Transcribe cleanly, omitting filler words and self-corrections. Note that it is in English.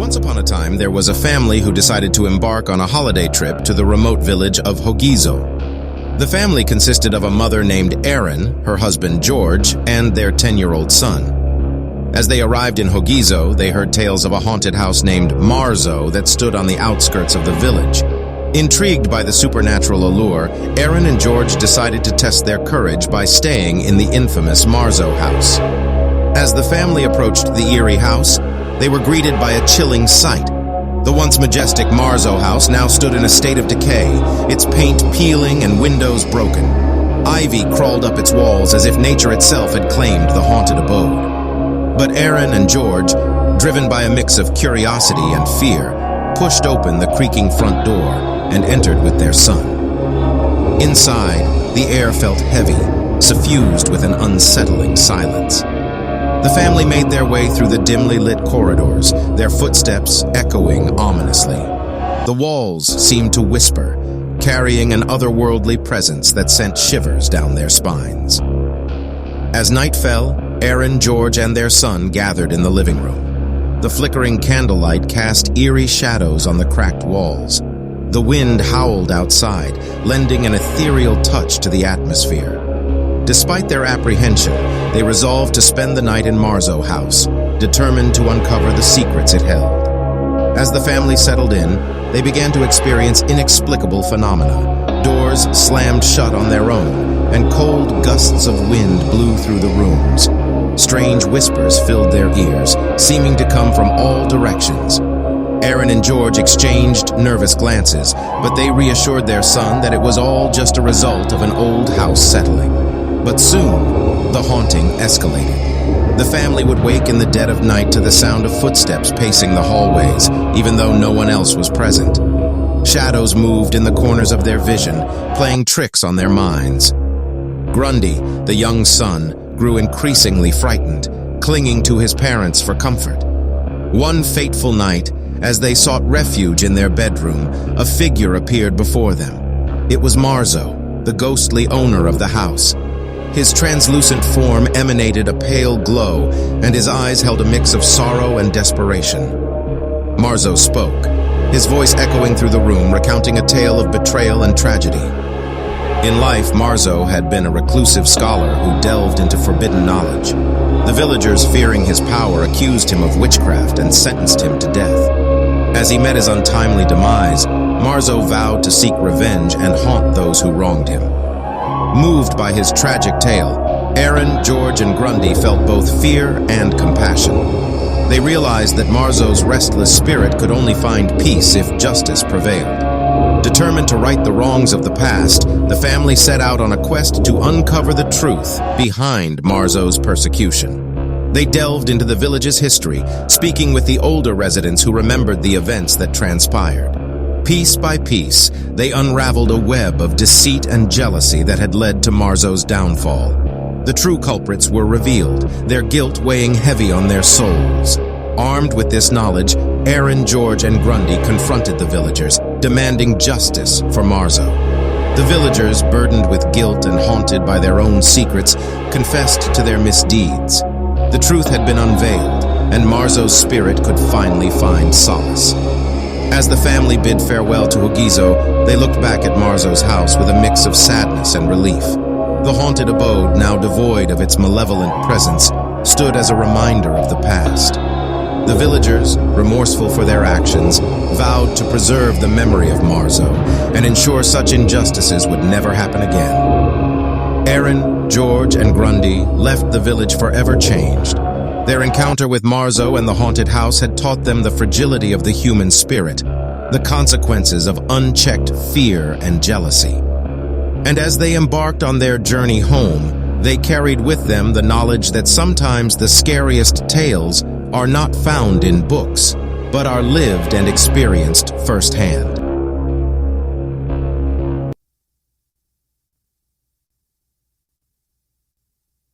Once upon a time, there was a family who decided to embark on a holiday trip to the remote village of Hogizo. The family consisted of a mother named Erin, her husband George, and their 10-year-old son. As they arrived in Hogizo, they heard tales of a haunted house named Marzo that stood on the outskirts of the village. Intrigued by the supernatural allure, Erin and George decided to test their courage by staying in the infamous Marzo house. As the family approached the eerie house, they were greeted by a chilling sight. The once majestic Marzo house now stood in a state of decay, its paint peeling and windows broken. Ivy crawled up its walls as if nature itself had claimed the haunted abode. But Erin and George, driven by a mix of curiosity and fear, pushed open the creaking front door and entered with their son. Inside, the air felt heavy, suffused with an unsettling silence. The family made their way through the dimly lit corridors, their footsteps echoing ominously. The walls seemed to whisper, carrying an otherworldly presence that sent shivers down their spines. As night fell, Erin, George, and their son gathered in the living room. The flickering candlelight cast eerie shadows on the cracked walls. The wind howled outside, lending an ethereal touch to the atmosphere. Despite their apprehension, they resolved to spend the night in Marzo house, determined to uncover the secrets it held. As the family settled in, they began to experience inexplicable phenomena. Doors slammed shut on their own, and cold gusts of wind blew through the rooms. Strange whispers filled their ears, seeming to come from all directions. Erin and George exchanged nervous glances, but they reassured their son that it was all just a result of an old house settling. But soon, the haunting escalated. The family would wake in the dead of night to the sound of footsteps pacing the hallways, even though no one else was present. Shadows moved in the corners of their vision, playing tricks on their minds. Grundy, the young son, grew increasingly frightened, clinging to his parents for comfort. One fateful night, as they sought refuge in their bedroom, a figure appeared before them. It was Marzo, the ghostly owner of the house. His translucent form emanated a pale glow, and his eyes held a mix of sorrow and desperation. Marzo spoke, his voice echoing through the room, recounting a tale of betrayal and tragedy. In life, Marzo had been a reclusive scholar who delved into forbidden knowledge. The villagers, fearing his power, accused him of witchcraft and sentenced him to death. As he met his untimely demise, Marzo vowed to seek revenge and haunt those who wronged him. Moved by his tragic tale, Erin, George, and Grundy felt both fear and compassion. They realized that Marzo's restless spirit could only find peace if justice prevailed. Determined to right the wrongs of the past, the family set out on a quest to uncover the truth behind Marzo's persecution. They delved into the village's history, speaking with the older residents who remembered the events that transpired. Piece by piece, they unraveled a web of deceit and jealousy that had led to Marzo's downfall. The true culprits were revealed, their guilt weighing heavy on their souls. Armed with this knowledge, Erin, George, and Grundy confronted the villagers, demanding justice for Marzo. The villagers, burdened with guilt and haunted by their own secrets, confessed to their misdeeds. The truth had been unveiled, and Marzo's spirit could finally find solace. As the family bid farewell to Hogizo, they looked back at Marzo's house with a mix of sadness and relief. The haunted abode, now devoid of its malevolent presence, stood as a reminder of the past. The villagers, remorseful for their actions, vowed to preserve the memory of Marzo and ensure such injustices would never happen again. Erin, George, and Grundy left the village forever changed. Their encounter with Marzo and the haunted house had taught them the fragility of the human spirit, the consequences of unchecked fear and jealousy. And as they embarked on their journey home, they carried with them the knowledge that sometimes the scariest tales are not found in books, but are lived and experienced firsthand.